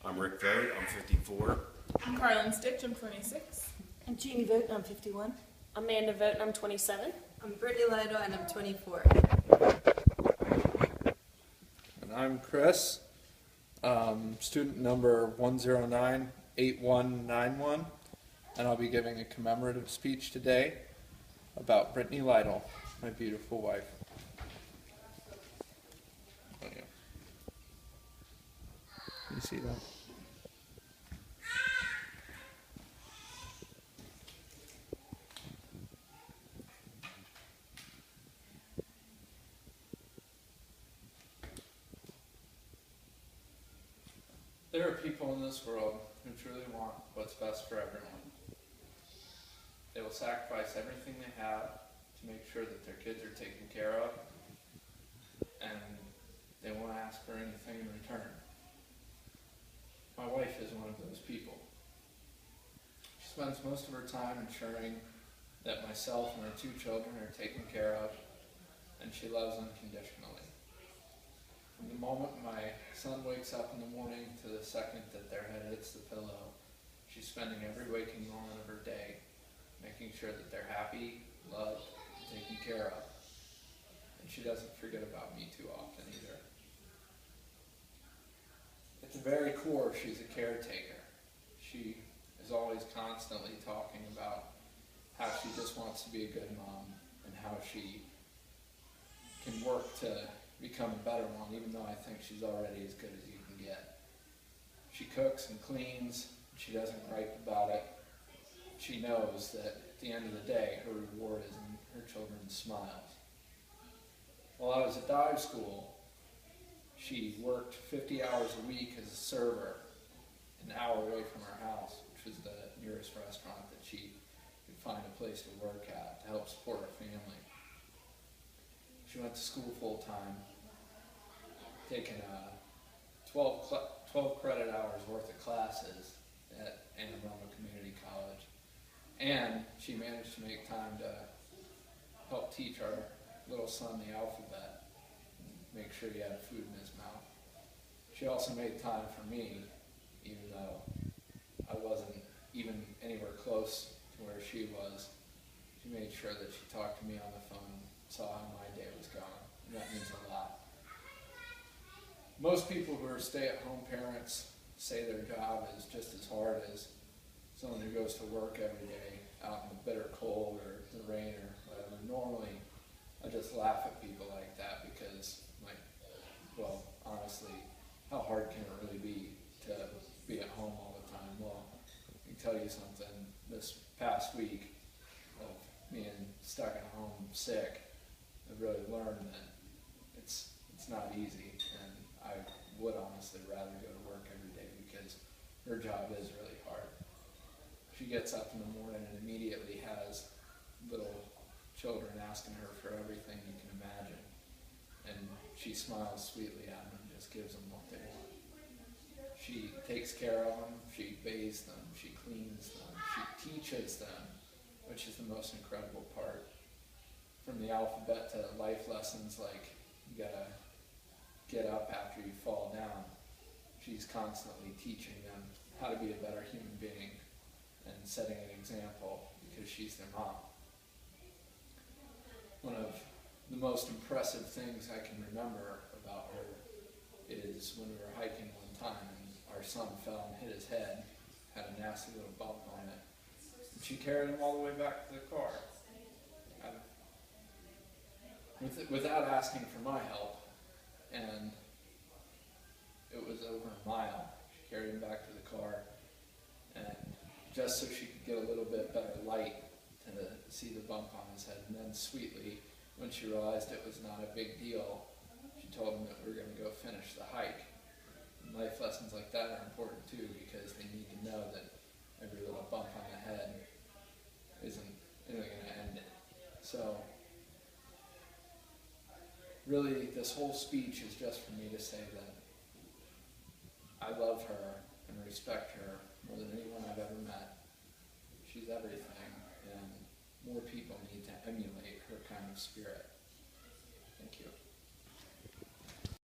I'm Rick Vogt, I'm 54. I'm Carlin Stitch, I'm 26. I'm Jeannie Vogt, and I'm 51. Amanda Vogt, and I'm 27. I'm Brittany Litel, and I'm 24. And I'm Chris, student number 1098191, and I'll be giving a commemorative speech today about Brittany Litel, my beautiful wife. Oh, yeah. You see that? There are people in this world who truly want what's best for everyone. They will sacrifice everything they have to make sure that their kids are taken care of, and they won't ask for anything in return. My wife is one of those people. She spends most of her time ensuring that myself and our 2 children are taken care of, and she loves unconditionally. From the moment my son wakes up in the morning to the second that their head hits the pillow, she's spending every waking moment of her day making sure that they're happy, loved, and taken care of. And she doesn't forget about me too often either. At the very core, she's a caretaker. She is always constantly talking about how she just wants to be a good mom and how she can work to become a better one, even though I think she's already as good as you can get. She cooks and cleans. She doesn't gripe about it. She knows that at the end of the day, her reward is in her children's smiles. While I was at dive school, she worked 50 hours a week as a server an hour away from her house, which was the nearest restaurant that she could find a place to work at to help support her family. She went to school full-time, taking 12 credit hours worth of classes at Anne Arundel Community College. And she managed to make time to help teach our little son the alphabet and make sure he had food in his mouth. She also made time for me, even though I wasn't even anywhere close to where she was. She made sure that she talked to me on the phone, saw how my day was going, and that means a lot. Most people who are stay-at-home parents say their job is just as hard as someone who goes to work every day out in the bitter cold or the rain or whatever. Normally, I just laugh at people like that because, well, honestly, how hard can it really be to be at home all the time? Well, I can tell you something. This past week of being stuck at home sick, I've really learned that it's not easy, and I would honestly rather go to work every day because her job is really hard. She gets up in the morning and immediately has little children asking her for everything you can imagine, and she smiles sweetly at them and just gives them what they want. She takes care of them, she bathes them, she cleans them, she teaches them, which is the most incredible part. From the alphabet to life lessons like you gotta get up after you fall down, she's constantly teaching them how to be a better human being and setting an example because she's their mom. One of the most impressive things I can remember about her is when we were hiking one time and our son fell and hit his head, had a nasty little bump on it, and she carried him all the way back to the car. Without asking for my help, and it was over a mile. She carried him back to the car, and just so she could get a little bit better light to see the bump on his head. And then sweetly, when she realized it was not a big deal, she told him that we were going to go finish the hike. And life lessons like that are important too, because they need to know that every little bump on the head isn't going to end it. So really, this whole speech is just for me to say that I love her and respect her more than anyone I've ever met. She's everything, and more people need to emulate her kind of spirit.